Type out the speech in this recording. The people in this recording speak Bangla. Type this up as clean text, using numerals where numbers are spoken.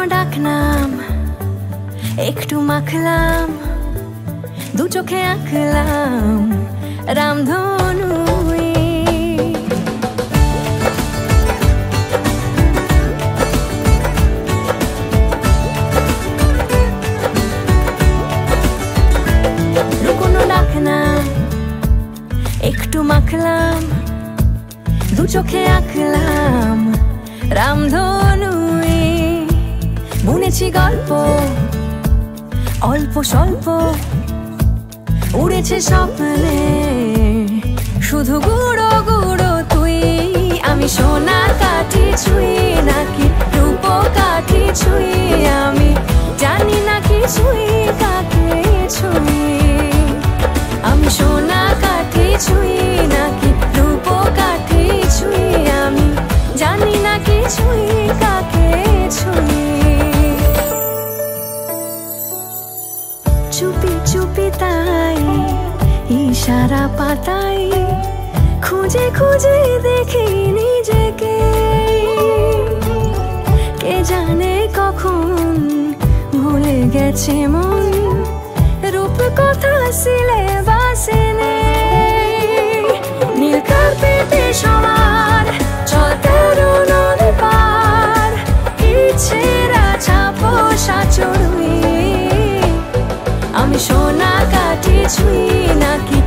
লুকোনো ডাকনাম একটু মাখলাম, দু চোখে আঁকলাম রামধনু। লুকোনো ডাকনাম একটু মাখলাম, দু চোখে আঁকলাম রামধনু। বুনেছি গল্প অল্প স্বল্প, উড়েছে স্বপ্নে শুধু গুঁড়ো গুঁড়ো তুই। আমি সোনার কাঠি ছুঁই নাকি রূপ কাঠি ছুঁই, আমি জানি না কিছুই কাকে ছুঁই। আমি সোনা কাঠি ছুঁই নাকি রূপ কাঠি ছুঁই, আমি জানি না কিছুই কাকে ছুঁই। চুপি চুপি তাই ইশারা পাতাই, খুঁজে খুঁজে দেখি নিজেকে। কে জানে কখন ভুলে গেছে মন, রূপ কথা সিলেবাসে নেই। নীল কার্পেটে সবার চল তেরো নদী পার, ইচ্ছেরা ছাপো সাচড়ুই। আমি সোনা কাঠি ছুঁই নাকি